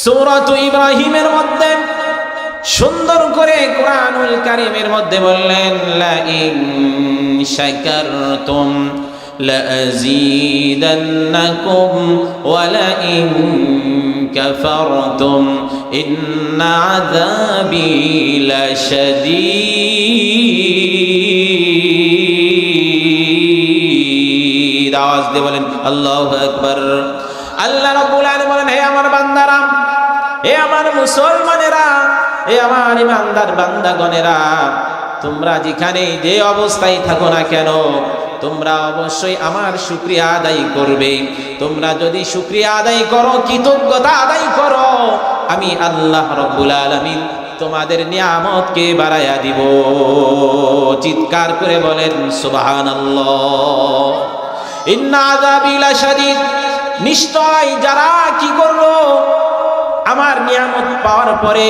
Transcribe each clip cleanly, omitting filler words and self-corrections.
সূরাত ইব্রাহিমের মধ্যে সুন্দর করে কুরআনুল কারীমের মধ্যে বললেন, লা ইন শাকারতুম লাযীদান্নাকুম ওয়া লা ইন কাফারতুম ইন্না আযাবি লাশাদীদ। আওয়াজ দিয়ে বলেন আল্লাহু আকবার। আল্লাহ রাব্বুল আলামিন বলেন, হে আমার বান্দারা, হে আমার মুসলমানেরা, হে আমার ইমানদার বান্দাগণেরা, তোমরা যেখানে যে অবস্থায় থাকো না কেন, তোমরা অবশ্যই আমার শুকরিয়া আদায় করবে। তোমরা যদি শুকরিয়া আদায় করো, কৃতজ্ঞতা আদায় করো, আমি আল্লাহ রাব্বুল আলামিন তোমাদের নিয়ামতকে বাড়াইয়া দিব। চিৎকার করে বলেন সুবহানাল্লাহ। ইন্না আযাবি লাশাদীদ। নিশ্চয় যারা কি করলো, আমার নিয়ামত পাওয়ার পরে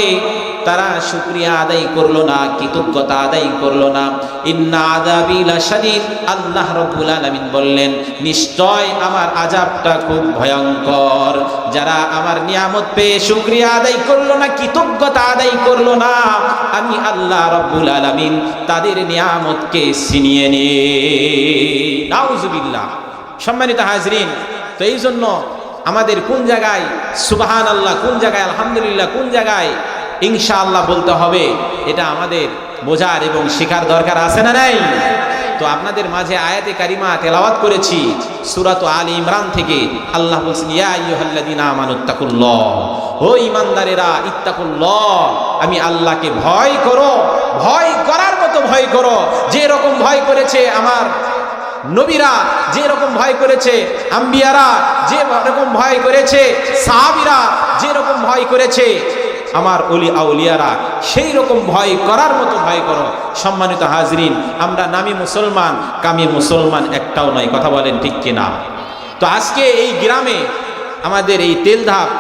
তারা শুকরিয়া আদায় করলো না, কৃতজ্ঞতা আদায় করলো না, ইন্না আযাবি লাশাদীদ। আল্লাহ রাব্বুল আলামিন বললেন, নিশ্চয় আমার আযাবটা খুব ভয়ঙ্কর। যারা আমার নিয়ামত পেয়ে শুকরিয়া আদায় করলো না, কৃতজ্ঞতা আদায় করলো না, আমি আল্লাহ রাব্বুল আলামিন তাদের নিয়ামতকে ছিনিয়ে নিই। নাউযুবিল্লাহ। সম্মানিত হাজরিন, তো এই জন্য আমাদের কোন জায়গায় সুবহানাল্লাহ, কোন জায়গায় আলহামদুলিল্লাহ, কোন জায়গায় ইনশাআল্লাহ বলতে হবে, এটা আমাদের বোঝার এবং শেখার দরকার আছে না নাই? তো আপনাদের মাঝে আয়াতে কারিমা তেলাওয়াত করেছি সূরাত আলী ইমরান থেকে। আল্লাহ বলছেন, ইয়া আইয়ুহাল্লাযীনা আমানুত্তাকুল্লাহ, ও ঈমানদারেরা, ইত্তাকুল্লাহ, আমি আল্লাহকে ভয় করো, ভয় করার মতো ভয় করো, যে রকম ভয় করেছে আমার নবীরা, যে রকম ভয় করেছে আম্বিয়ারা, যে রকম ভয় করেছে সাহাবীরা, যে রকম ভয় করেছে আমার ওলি আউলিয়ারা, সেই রকম ভয় করার মতো ভয় করো। সম্মানিত হাজরিন, আমরা নামী মুসলমান, কামি মুসলমান একটাও নয়। কথা বলেন ঠিক কিনা? তো আজকে এই গ্রামে, আমাদের এই তেলধাপ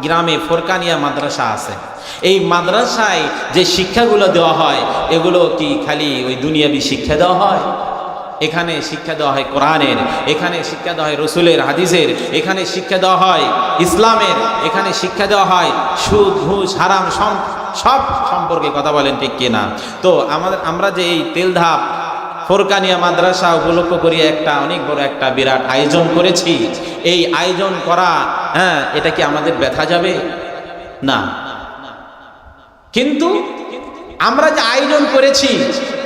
গ্রামে ফোরকানিয়া মাদ্রাসা আছে। এই মাদ্রাসায় যে শিক্ষাগুলো দেওয়া হয়, এগুলো কি খালি ওই দুনিয়াবি শিক্ষা দেওয়া হয়? এখানে শিক্ষা দেওয়া হয় কোরআনের, এখানে শিক্ষা দেওয়া হয় রসুলের হাদিসের, এখানে শিক্ষা দেওয়া হয় ইসলামের, এখানে শিক্ষা দেওয়া হয় সুদ ঘুষ হারাম সব সম্পর্কে। কথা বলেন ঠিক কিনা? তো আমরা যে এই তেলধাপ ফোরকানিয়া মাদ্রাসা উপলক্ষ করি একটা অনেক বড় একটা বিরাট আয়োজন করেছি। এই আয়োজন করা, এটা কি আমাদের ব্যথা যাবে? না। কিন্তু আমরা যে আয়োজন করেছি,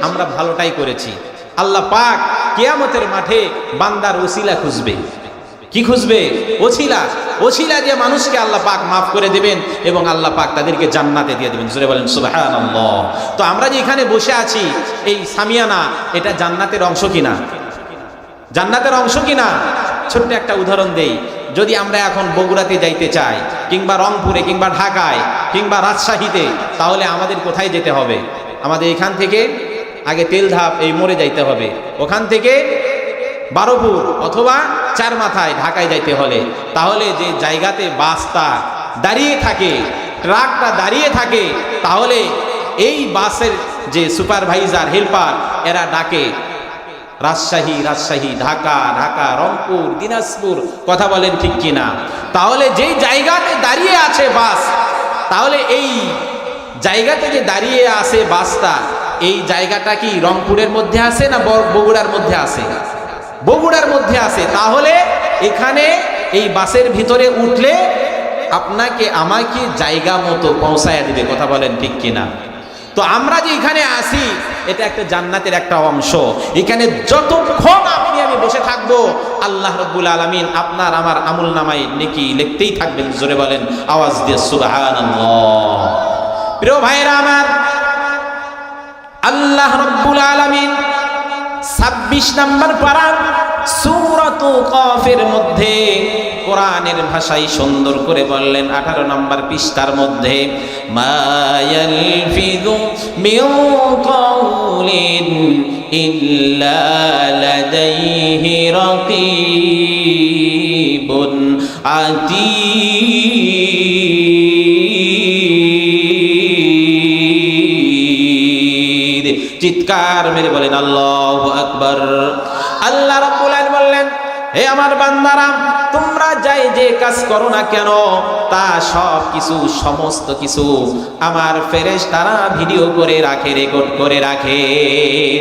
আমরা ভালোটাই করেছি। আল্লাহ পাক কিয়ামতের মাঠে বান্দার ওসিলা খুঁজবে। কি খুঁজবে? ওসিলা। ওসিলা দিয়ে মানুষকে আল্লাহ পাক মাফ করে দেবেন এবং আল্লাহ পাক তাদেরকে জান্নাতে দিয়ে দেবেন। জোরে বলেন সুবহানাল্লাহ। তো আমরা যে এখানে বসে আছি, এই সামিয়ানা, এটা জান্নাতের অংশ কিনা? জান্নাতের অংশ কিনা? ছোট্ট একটা উদাহরণ দেই। যদি আমরা এখন বগুড়াতে যাইতে চাই, কিংবা রংপুরে, কিংবা ঢাকায়, কিংবা রাজশাহীতে, তাহলে আমাদের কোথায় যেতে হবে? আমাদের এখান থেকে আগে তেলধাপ এই মোড়ে যাইতে হবে, ওখান থেকে বারোপুর অথবা চারমাথায় ঢাকায় যাইতে হলে, তাহলে যে জায়গাতে বাসটা দাঁড়িয়ে থাকে, ট্রাকটা দাঁড়িয়ে থাকে, তাহলে এই বাসের যে সুপারভাইজার, হেল্পার, এরা ডাকে রাজশাহী, রাজশাহী, ঢাকা, ঢাকা, রংপুর, দিনাজপুর। কথা বলেন ঠিক কিনা? তাহলে যেই জায়গাতে দাঁড়িয়ে আছে বাস, তাহলে এই জায়গাতে যে দাঁড়িয়ে আছে বাসটা, এই জায়গাটা কি রংপুরের মধ্যে আছে না বগুড়ার মধ্যে আছে? বগুড়ার মধ্যে আছে। তাহলে এখানে এই বাসের ভিতরে উঠলে আপনাকে আমাকে জায়গা মতো পৌঁছায় দিবে। কথা বলেন ঠিক কিনা? তো আমরা যে এখানে আসি, এটা একটা জান্নাতের একটা অংশ। এখানে যতক্ষণ আপনি আমি বসে থাকবো, আল্লাহ রাব্বুল আলামিন আপনার আমার আমলনামায় নেকি লিখতেই থাকবেন। জোরে বলেন আওয়াজ দিয়ে সুবহানাল্লাহ। প্রিয় ভাইরা আমার, আল্লাহ রাব্বুল আলামিন 26 নম্বর পারা সূরাত কাফের মধ্যে কোরআনের ভাষায় সুন্দর করে বললেন, 18 নম্বর পৃষ্ঠার মধ্যে, মা ইয়ালফিযু মিন কাউলিন ইল্লা লাদাইহি রাকীবুন আতীদ। চিৎকার মেরে বলেন আল্লাহু আকবার। আল্লাহ রাব্বুল আলামিন বললেন, হে আমার বান্দারা, তোমরা যাই যে কাজ করো না কেন তা সব কিছু সমস্ত কিছু আমার ফেরেশতারা ভিডিও করে রাখে, রেকর্ড করে রাখে।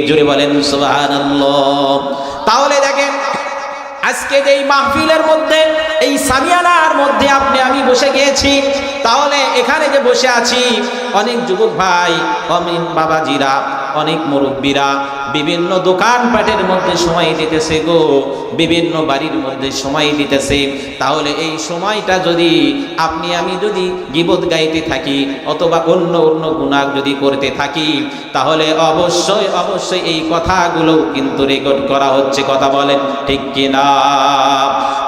জোরে বলেন সুবহানাল্লাহ। তাহলে দেখেন আজকে যেই মাহফিলের মধ্যে, এই সামিয়ানার মধ্যে আপনি আমি বসে গিয়েছি, তাহলে এখানে যে বসে আছি অনেক যুবক ভাই, অমিন বাবাজিরা, অনেক মুরব্বীরা বিভিন্ন দোকানপাটের মধ্যে সময় দিতেছে গো, বিভিন্ন বাড়ির মধ্যে সময় দিতেছে। তাহলে এই সময়টা যদি আপনি আমি যদি গীবত গাইতে থাকি অথবা অন্য অন্য গুনাহ যদি করতে থাকি, তাহলে অবশ্যই অবশ্যই এই কথাগুলো কিন্তু রেকর্ড করা হচ্ছে। কথা বলেন ঠিক কিনা?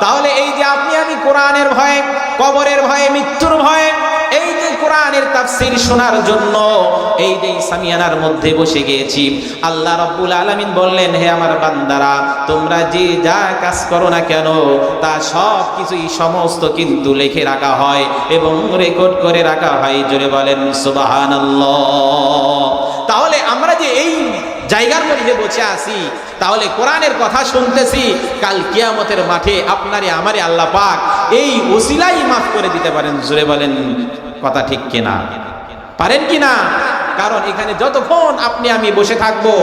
তাহলে এই যে আপনি আমি কোরআনের ভয়ে, কবরের ভয়ে, মৃত্যুর ভয়ে এই যে কোরআনের তাফসীর শোনার জন্য এই যে সামিয়ানার মধ্যে বসে গিয়েছি, আল্লাহ রাব্বুল আলামিন বললেন, হে আমার বান্দারা, তোমরা যে যা কাজ করো না কেন তা সব কিছুই সমস্ত কিন্তু লিখে রাখা হয় এবং রেকর্ড করে রাখা হয়। জোরে বলেন সুবহানাল্লাহ। তাহলে আমরা যে এই জায়গার মধ্যে বসে আছি, তাহলে কোরআনের কথা শুনতেছি, কাল কিয়ামতের মাঠে আপনারে আমারে আল্লাহ পাক এই ওসিলাই মাফ করে দিতে পারেন। জোরে বলেন কথা ঠিক কিনা? পারেন কিনা? কারণ এখানে যতক্ষণ আপনি আমি বসে থাকবো,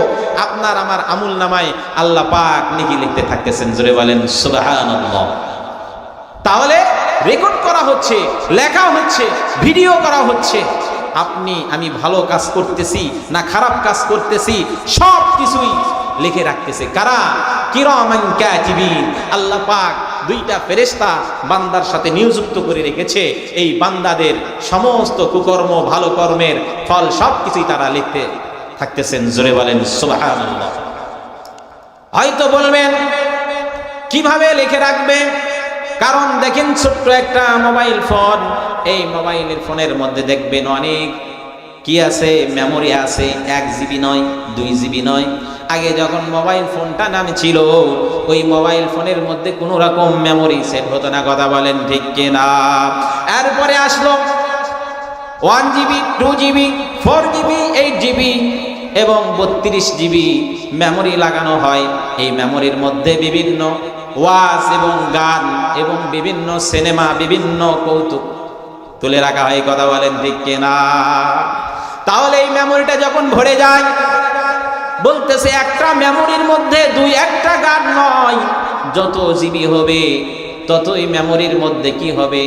আপনার আমার আমুল নামায় আল্লাহ পাক নেকি লিখতে থাকতেছেন। জোরে বলেন সুবহানাল্লাহ। তাহলে রেকর্ড করা হচ্ছে, লেখা হচ্ছে, ভিডিও করা হচ্ছে। আপনি আমি ভালো কাজ করতেছি না খারাপ কাজ করতেছি সব কিছুই লিখে রাখতেছে কারা? কিরামান কাতিবিন। আল্লাহ পাক দুইটা ফেরেশতা বান্দার সাথে নিযুক্ত করে রেখেছে। এই বান্দাদের সমস্ত কুকর্ম ভালো কর্মের ফল সব কিছুই তারা লিখতে থাকতেছেন। জোরে বলেন সুবহানাল্লাহ। হয়তো বলবেন কিভাবে লিখে রাখবে? কারণ দেখেন ছোট্ট একটা মোবাইল ফোন, এই মোবাইলের ফোনের মধ্যে দেখবেন অনেক কি আছে, মেমোরি আছে। 1 জিবি নয়, 2 জিবি নয়। আগে যখন মোবাইল ফোনটা নামে ছিল, ওই মোবাইল ফোনের মধ্যে কোনো রকম মেমোরি সেট হতো না। কথা বলেন ঠিক কিনা? এরপরে আসলো 1 জিবি, 2 জিবি, 4 জিবি, 8 জিবি এবং 32 জিবি মেমোরি লাগানো হয়। এই মেমোরির মধ্যে বিভিন্ন ওয়াজ এবং গান এবং বিভিন্ন সিনেমা, বিভিন্ন কৌতুক তুলে রাখা হয়। কথা বলেন ঠিক কিনা? তাহলে এই মেমোরিটা যখন ভরে যায়, বলতেছে একটা মেমোরির মধ্যে 2-1টা গান নয়, যত জিবি হবে ততই মেমোরির মধ্যে কি হবে,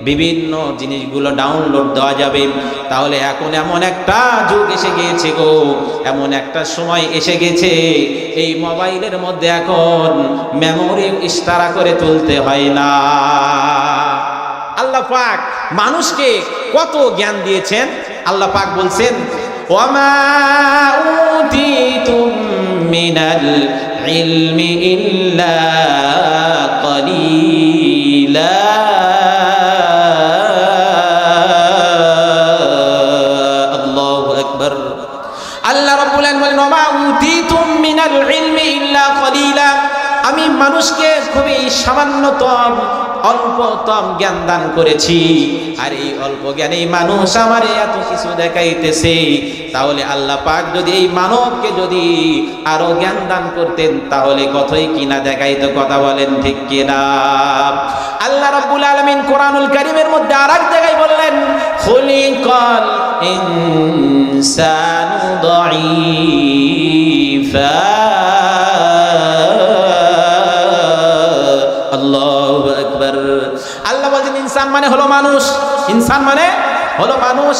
বিভিন্ন জিনিসগুলো ডাউনলোড দেওয়া যাবে। তাহলে এখন এমন একটা যুগ এসে গিয়েছে গো, এমন একটা সময় এসে গেছে, এই মোবাইলের মধ্যে এখন মেমোরি ইস্তারা করে তুলতে হয় না। আল্লাহ পাক মানুষকে কত জ্ঞান দিয়েছেন। আল্লাহ পাক বলছেন, ওয়ামা উতিতুম মিনাল ইলমি ইল্লা কলিলা। আল্লাহু আকবার। আল্লাহ রাব্বুল আলামিন বলেন, ওয়ামা উতিতুম মিনাল ইলমি ইল্লা কলিলা। আমি মানুষকে খুবই সামান্যতম অল্পতম জ্ঞান দান করেছি, আর এই অল্প জ্ঞানে মানুষ আমারে এত কিছু দেখাইতেছে। তাহলে আল্লাহ পাক যদি এই মানবকে যদি আরো জ্ঞান দান করতেন, তাহলে কতই কিনা দেখাইতো। কথা বলেন ঠিক কিনা? আল্লাহ রাব্বুল আলামিন কোরআনুল কারীমের মধ্যে আরেক জায়গায় বললেন, খুলিকাল ইনসানু দাঈফা। আল্লাহু আকবার। আল্লাহ বলেন ইনসান মানে হলো মানুষ, ইনসান মানে হলো মানুষ।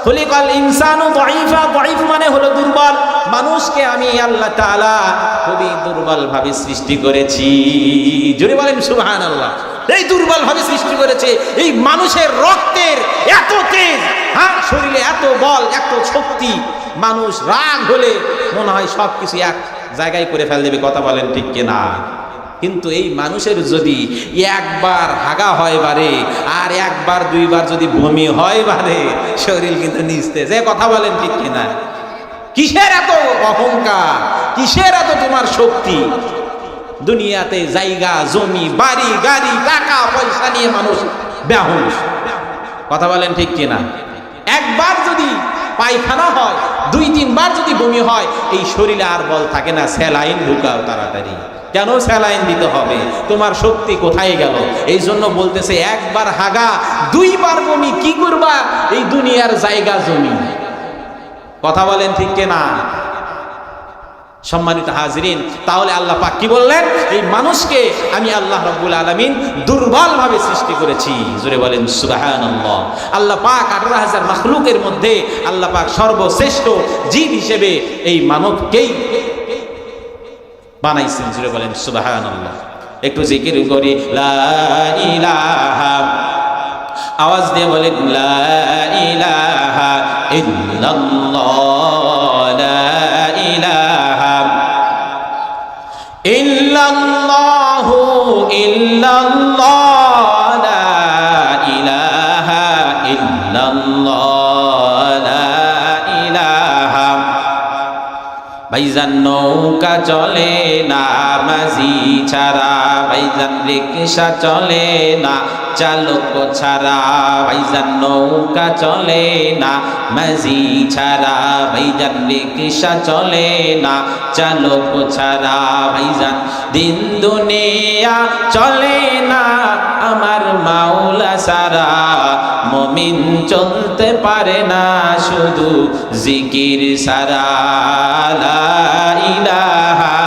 খুলিকাল ইনসানু দাঈফা, দাঈফ মানে হলো দুর্বল। মানুষকে আমি আল্লাহ তাআলা খুবই দুর্বল ভাবে সৃষ্টি করেছি। জোরে বলেন সুবহানাল্লাহ। এই দুর্বল ভাবে সৃষ্টি করেছে। এই মানুষের রক্তের এত তেজ, হ্যাঁ, শরীরে এত বল, এত শক্তি, মানুষ রাগ হলে মনে হয় সবকিছু এক জায়গায় করে ফেল দেবে। কথা বলেন ঠিক কিনা? কিন্তু এই মানুষের যদি একবার হাগা হয় বারে, আর একবার দুইবার যদি বমি হয় বারে, শরীর কিন্তু নিস্তেজ। কথা বলেন ঠিক কিনা? কিসের এত অহংকার, কিসের এত তোমার শক্তি? দুনিয়াতে জায়গা জমি বাড়ি গাড়ি টাকা পয়সা নিয়ে মানুষ বেহুশ। কথা বলেন ঠিক কিনা? একবার যদি পায়খানা হয়, 2-3 বার যদি বমি হয়, এই শরীরে আর বল থাকে না, স্যালাইন ঢুকাও তাড়াতাড়ি। কেন স্যালাইন দিতে হবে? তোমার শক্তি কোথায় গেল? এই জন্য বলতেছে একবার হাগা 2 বার বমি, কি করবা এই দুনিয়ার জায়গা জমি? কথা বলেন ঠিক কিনা? সম্মানিত হাজিরিন, তাহলে আল্লাহ পাক কি বললেন? এই মানুষকে আমি আল্লাহ রাব্বুল আলামিন দুর্বল ভাবে সৃষ্টি করেছি। জোরে বলেন সুবহানাল্লাহ। আল্লাহ পাক 18,000 মাখলুকের মধ্যে আল্লাহ পাক সর্বশ্রেষ্ঠ জীব হিসেবে এই মানবকেই বানাইছেন। জোরে বলেন সুবহানাল্লাহ। একটু জিকির করি লা ইলাহা, আওয়াজ দিয়ে বলেন লা ইলাহা ইল্লাল্লাহ, লা ইলাহা ইল্লাল্লাহু ইল্লাল্লাহ, লা ইলাহা ইল্লাল্লাহ, লা ইলাহা। ভাইজান নৌকা চলে না মাঝি ছাড়া, ভাইজান রিকশা চলে না চালক ছাড়া, ভাইজান নৌকা চলে না মাঝি ছাড়া, ভাইজান রিকশা চলে না চালক ছাড়া, ভাইজান দিন দুনিয়া চলে না আমার মাওলা ছাড়া, মুমিন চলতে পারে না শুধু জিকির ছাড়া। লা ইলাহা,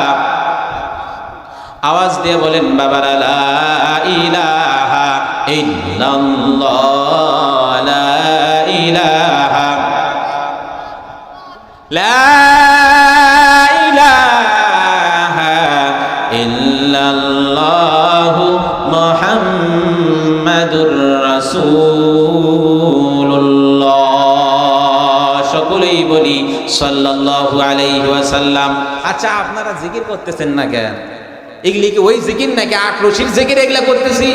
আওয়াজ দিয়ে বলেন বাবারা লা ইলাহা ইল্লাল্লাহ, লা ইলাহা, লা ইলাহা ইল্লাল্লাহ মুহাম্মাদুর রাসূলুল্লাহ। সকলেই বলি সাল্লাল্লাহু আলাইহি ওয়াসাল্লাম। আচ্ছা, আপনারা জিকির করতেছেন না কেন? এগুলি কি ওই জিকির নাকি আক্রোশীর জিকির এগুলা করতেছি?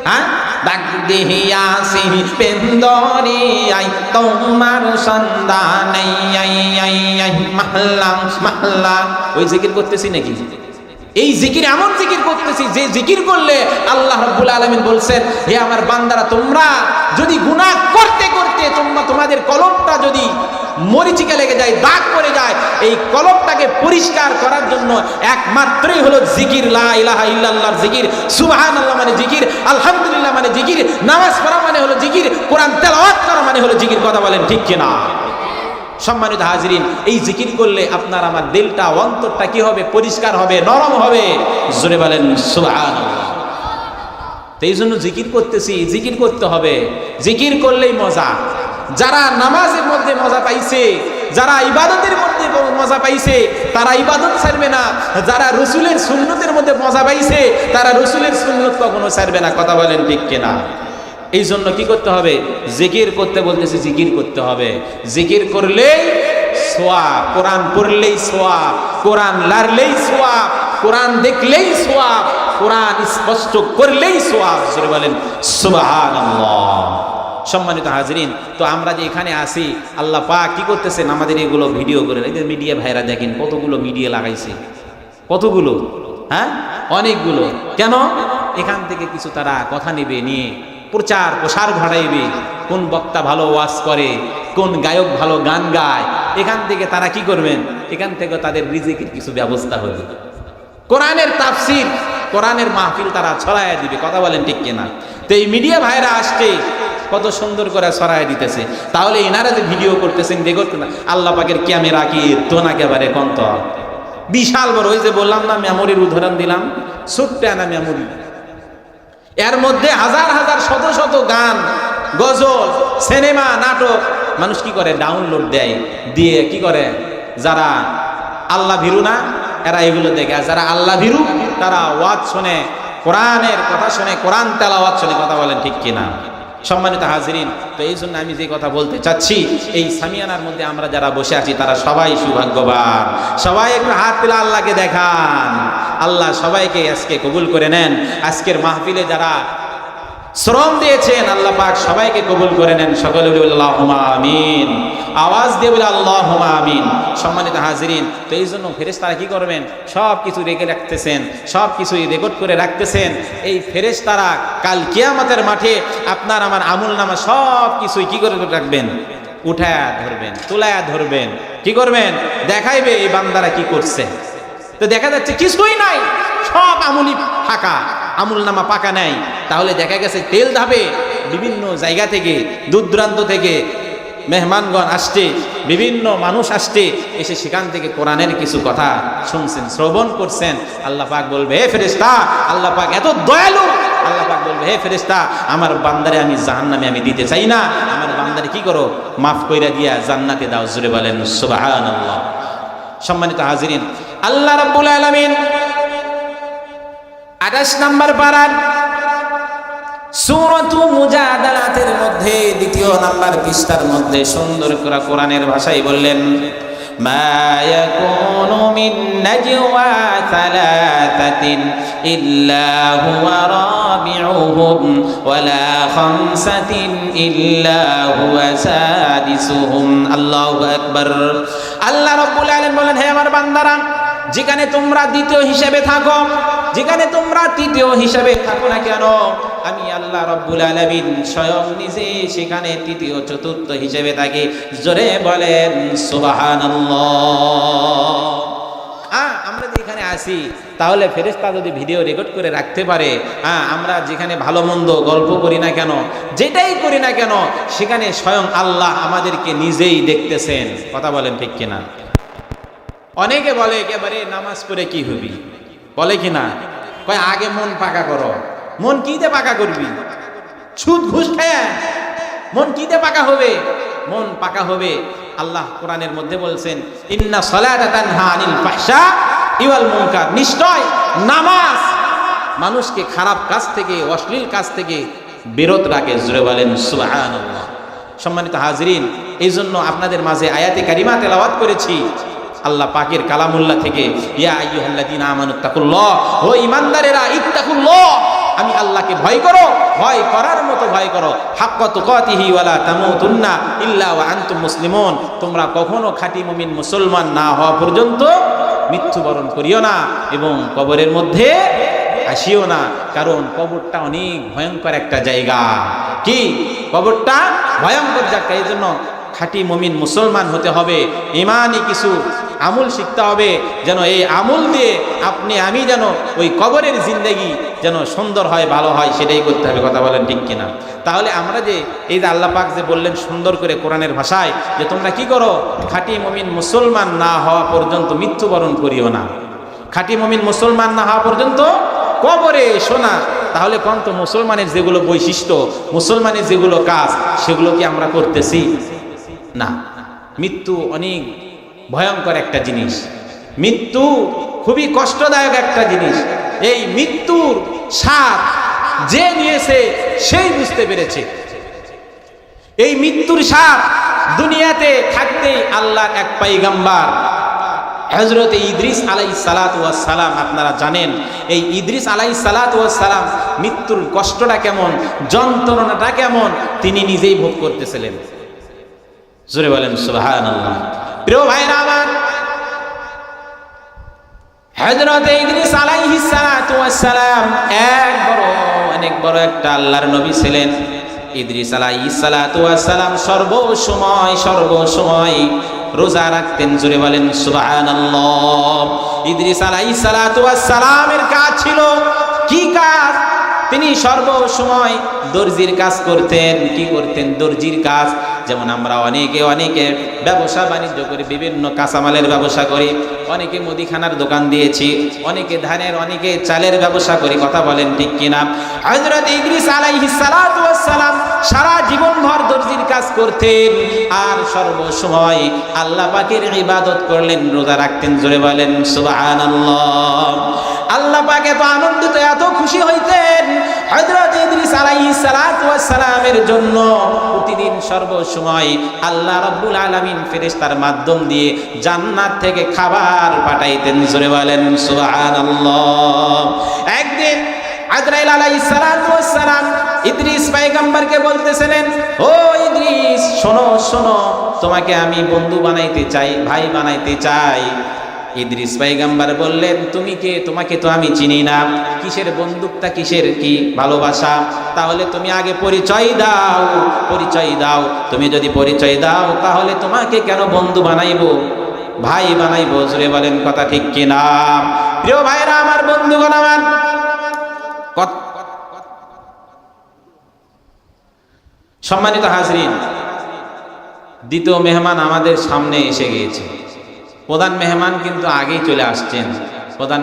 হ্যাঁ, ডাক দিহিয়াছি পেন্দরি আই তোমার সন্ধানে আই আই আই মহল্লা মহল্লা, ওই জিকির করতেছি নাকি? এই জিকির এমন জিকির করতেছি যে জিকির করলে আল্লাহ রাব্বুল আলামিন বলছেন, হে আমার বান্দারা, তোমরা যদি গুনাহ করতে করতে তোমাদের কলবটা যদি মরিচিকা লেগে যায়, দাগ পড়ে যায়, এই কলবটাকে পরিষ্কার করার জন্য একমাত্রই হলো জিকির। লা ইলাহা ইল্লাল্লাহর জিকির, সুবহানাল্লাহ মানে জিকির, আলহামদুলিল্লাহ মানে জিকির, নামাজ পড়া মানে হলো জিকির, কোরআন তেলাওয়াত করা মানে হলো জিকির। কথা বলেন ঠিক কিনা? সম্মানিত হাজিরিন, এই জিকির করলে আপনার আমার দিলটা, অন্তরটা কি হবে? পরিষ্কার হবে, নরম হবে। জোরে বলেন সুবহানাল্লাহ। তো এই জন্য জিকির করতেছি, জিকির করতে হবে। জিকির করলেই মজা। যারা নামাজের মধ্যে মজা পাইছে, যারা ইবাদতের মধ্যে মজা পাইছে, তারা ইবাদত ছাড়বে না। যারা রসুলের সুন্নতের মধ্যে মজা পাইছে, তারা রসুলের সুন্নত কখনো ছাড়বে না। কথা বলেন ঠিক কিনা? এই জন্য কি করতে হবে? জিকির করতে বলতেছি, জিকির করতে হবে। জিকির করলেই সোয়াব, কোরআন পড়লেই সোয়াব, কোরআন লাড়লেই সোয়াব, কোরআন দেখলেই সোয়াব, কোরআন স্পষ্ট করলেই সোয়াব। জোরে বলেন সুবহানাল্লাহ। সম্মানিত হাজিরিন, তো আমরা যে এখানে আসি, আল্লাহ পাক কি করতেছেন? আমাদের এগুলো ভিডিও করে, এই যে মিডিয়া ভাইরা দেখেন কতগুলো মিডিয়া লাগাইছে, কতগুলো, হ্যাঁ অনেকগুলো। কেন? এখান থেকে কিছু তারা কথা নেবে, নিয়ে প্রচার প্রসার ঘটাইবে। কোন বক্তা ভালো ওয়াজ করে, কোন গায়ক ভালো গান গায়, এখান থেকে তারা কি করবেন? এখান থেকে তাদের রিজিকের কিছু ব্যবস্থা হবে। কোরআনের তাফসীর, কোরআনের মাহফিল তারা ছড়াইয়া দিবে। কথা বলেন ঠিক কিনা? তো এই মিডিয়া ভাইরা আসছে, কত সুন্দর করে ছড়াইয়া দিতেছে। তাহলে এনারা যে ভিডিও করতেছেন, দেখুন আল্লাহ পাকের ক্যামেরা কি তো না একেবারে কন্ত বিশাল বড়। ওই যে বললাম না, মেমোরির উদাহরণ দিলাম, ছোট্ট না মেমোরি, এর মধ্যে হাজার হাজার শত শত গান, গজল, সিনেমা, নাটক মানুষ কি করে? ডাউনলোড দেয়, দিয়ে কি করে? যারা আল্লাহ ভীরু না, এরা এগুলো দেখে। আর যারা আল্লাহ ভীরু, তারা ওয়াজ শুনে, কোরআনের কথা শুনে, কোরআন তেলাওয়াত শুনে। কথা বলেন ঠিক কিনা? সম্মানিত হাজিরিন, তো এই জন্য আমি যে কথা বলতে চাচ্ছি, এই সামিয়ানার মধ্যে আমরা যারা বসে আছি তারা সবাই সৌভাগ্যবান। সবাই একটু হাত তুলে আল্লাহকে দেখান। আল্লাহ সবাইকে আজকে কবুল করে নেন। আজকের মাহফিলে যারা শ্রম দিয়েছেন, আল্লাহ পাক সবাইকে কবুল করে নেন। সকলে বলি আল্লাহুম্মা আমিন। আওয়াজ দিয়ে বলি আল্লাহুম্মা আমিন। সম্মানিত হাজিরিন, তো এই জন্য ফেরেশতারা কি করবেন? সব কিছু রেখে রাখতেছেন, সব কিছুই রেকর্ড করে রাখতেছেন। এই ফেরেশতারা কাল কিয়ামতের মাঠে আপনার আমার আমলনামা সব কিছুই কি করে রাখবেন? উঠায়া ধরবেন, তুলায়া ধরবেন। কি করবেন? দেখাইবে এই বান্দারা কি করছে। তো দেখা যাচ্ছে কিছুই নাই, সব আমুলি ফাঁকা, আমুল নামা পাকা নাই। তাহলে দেখা গেছে তেল ধাবে বিভিন্ন জায়গা থেকে, দূর দূরান্ত থেকে মেহমানগণ আসছে, বিভিন্ন মানুষ আসছে, এসে সেখান থেকে কোরআনের কিছু কথা শুনছেন, শ্রবণ করছেন। আল্লাহ পাক বলবে, হে ফেরেশতা, আল্লাহ পাক এত দয়ালু, আল্লাহ পাক বলবে, হে ফেরেশতা, আমার বান্দারে আমি জাহান্নামে আমি দিতে চাই না, আমার বান্দারে কি করো, মাফ কইরা দিয়া জান্নাতে দাও। জোরে বলেন সুবহানাল্লাহ। সম্মানিত হাজিরিন, আল্লাহ রাব্বুল আলামিন 28 নম্বর পারার সূরাতু মুজাদালাতের মধ্যে 2 নম্বর পৃষ্ঠার মধ্যে সুন্দর করে কোরআনের ভাষায় বললেন, মা ইয়াকুনু মিন নাজওয়া সালাসাতিন ইল্লা হুয়া রাবিউহুম ওয়ালা খামসাতিন ইল্লা হুয়া সাদিসুহুম। আল্লাহু আকবার। আল্লাহ রাব্বুল আলামিন বলেন, হে আমার বান্দারা, যেখানে তোমরা দ্বিতীয় হিসেবে থাকো, যেখানে তোমরা তৃতীয় হিসেবে থাকো না কেন, আমি আল্লাহ রাব্বুল আলামিন স্বয়ং নিজে সেখানে তৃতীয় চতুর্থ হিসেবে থাকি। জোরে বলেন সুবহানাল্লাহ। আমরা যেখানে আসি, তাহলে ফেরেশতা যদি ভিডিও রেকর্ড করে রাখতে পারে, আমরা যেখানে ভালো মন্দ গল্প করি না কেন, যেটাই করি না কেন, সেখানে স্বয়ং আল্লাহ আমাদেরকে নিজেই দেখতেছেন। কথা বলেন ঠিক কিনা? অনেকে বলে একেবারে নামাজ পড়ে কি হবি, বলে কি না, কয় আগে মন পাকা করো। মন কিতে পাকা করবি? সুদ ঘুষ খায় মন কিতে পাকা হবে? মন পাকা হবে, আল্লাহ কোরআনের মধ্যে বলছেন, ইন্না সালাতা তানহা আনিল ফাহশা ওয়াল মুনকার। নিশ্চয় নামাজ মানুষকে খারাপ কাজ থেকে, অশ্লীল কাজ থেকে বিরত রাখে। জোরে বলেন সুবহানাল্লাহ। সম্মানিত হাজিরিন, এই জন্য আপনাদের মাঝে আয়াতে কারিমা তেলাওয়াত করেছি আল্লাহ পাকের কালামুল্লাহ থেকে, ইয়া আইয়ুহাল্লাযীনা আমানুত্তাকুল্লাহ, ও ঈমানদারেরা, ইত্তাকুল্লাহ, আমি আল্লাহকে ভয় করো, ভয় করার মতো ভয় করো, হাক্কা তুকাতিহি ওয়ালা তামুতুন্না ইল্লা ওয়া আনতুম মুসলিমুন। তোমরা কখনো খাঁটি মুমিন মুসলমান না হওয়া পর্যন্ত মৃত্যুবরণ করিও না এবং কবরের মধ্যে আসিও না, কারণ কবরটা অনেক ভয়ঙ্কর একটা জায়গা। কি? কবরটা ভয়ঙ্কর জায়গা। এই জন্য খাঁটি মুমিন মুসলমান হতে হবে, ইমানি কিছু আমল শিখতে হবে, যেন এই আমল দিয়ে আমি যেন ওই কবরের জিন্দেগি যেন সুন্দর হয়, ভালো হয়, সেটাই করতে হবে। কথা বলেন ঠিক কিনা? তাহলে আমরা যে এই যে আল্লাহ পাক যে বললেন সুন্দর করে কোরআনের ভাষায়, যে তোমরা কি করো, খাঁটি মুমিন মুসলমান না হওয়া পর্যন্ত মৃত্যুবরণ করিও না, খাঁটি মুমিন মুসলমান না হওয়া পর্যন্ত কবরে এসো না। তাহলে কোন তো মুসলমানের যেগুলো বৈশিষ্ট্য, মুসলমানের যেগুলো কাজ, সেগুলো কি আমরা করতেছি না? মৃত্যু অনেক ভয়ঙ্কর একটা জিনিস, মৃত্যু খুবই কষ্টদায়ক একটা জিনিস। এই মৃত্যুর স্বাদ যে নিয়েছে সেই বুঝতে পেরেছে। এই মৃত্যুর স্বাদ দুনিয়াতে থাকতেই আল্লাহর এক পয়গম্বর হযরত ইদ্রিস আলাইহিস সালাতু ওয়াস সালাম, আপনারা জানেন এই ইদ্রিস আলাইহিস সালাতু ওয়াস সালাম মৃত্যুর কষ্টটা কেমন, যন্ত্রণাটা কেমন, তিনি নিজেই ভোগ করতেছিলেন। জোরে বলেন সুবহানাল্লাহ। প্রিয় ভাইরা আমার, হযরত ইদ্রিস আলাইহিস সালাতু ওয়াস সালাম অনেক বড় একটা আল্লাহর নবী ছিলেন। ইদ্রিস আলাইহিস সালাতু ওয়াস সালাম সর্বসময় রোজা রাখতেন। জোরে বলেন সুবহানাল্লাহ। ইদ্রিস আলাইহিস সালাতু ওয়াস সালামের কাজ ছিল কি কাজ? তিনি সর্বসময় দর্জির কাজ করতেন। কি করতেন? দর্জির কাজ। যেমন আমরা অনেকে ব্যবসা বাণিজ্য করি, বিভিন্ন কাঁচামালের ব্যবসা করি, অনেকে মুদিখানার দোকান দিয়েছি, অনেকে ধানের, অনেকে চালের ব্যবসা করি। কথা বলেন ঠিক কিনা? হযরত ইদ্রিস আলাইহিস সালাতু ওয়াস সালাম সারা জীবনভর দর্জির কাজ করতেন আর সর্বসময় আল্লাহ পাকের ইবাদত করলেন, রোজা রাখতেন। জোরে বলেন সুবহানাল্লাহ। আল্লাহ পাক এত আনন্দিত, এত খুশি হইতেন হযরত ইদ্রিস আলাইহিস সালাতু ওয়াস সালামের জন্য প্রতিদিন সর্বসময় আল্লাহ রাব্বুল আলামিন ফেরেশতার মাধ্যম দিয়ে জান্নাত থেকে খাবার পাঠাইতেন। জোরে বলেন সুবহানাল্লাহ। একদিন আজরাইল আলাইহিস সালাতু ওয়াস সালাম ইদ্রিস পয়গম্বরকে বলতেছিলেন, ও ইদ্রিস, শোনো, তোমাকে আমি বন্ধু বানাইতে চাই, ভাই বানাইতে চাই। ইদ্রিস পয়গম্বর বললেন, তুমি কে? তোমাকে তো আমি চিনি না, কিসের বন্ধুত্বটা, কিসের কি ভালোবাসা? তাহলে তুমি আগে পরিচয় দাও। তুমি যদি পরিচয় দাও তাহলে তোমাকে কেন বন্ধু বানাইবো? ভাই বানাইবো। জোরে বলেন কথা ঠিক কিনা? প্রিয় ভাইরা আমার, বন্ধুগণ আমার, সম্মানিত হাজরিন, দ্বিতীয় মেহমান আমাদের সামনে এসে গিয়েছে। প্রধান মেহমান কিন্তু আগেই চলে আসছেন। প্রধান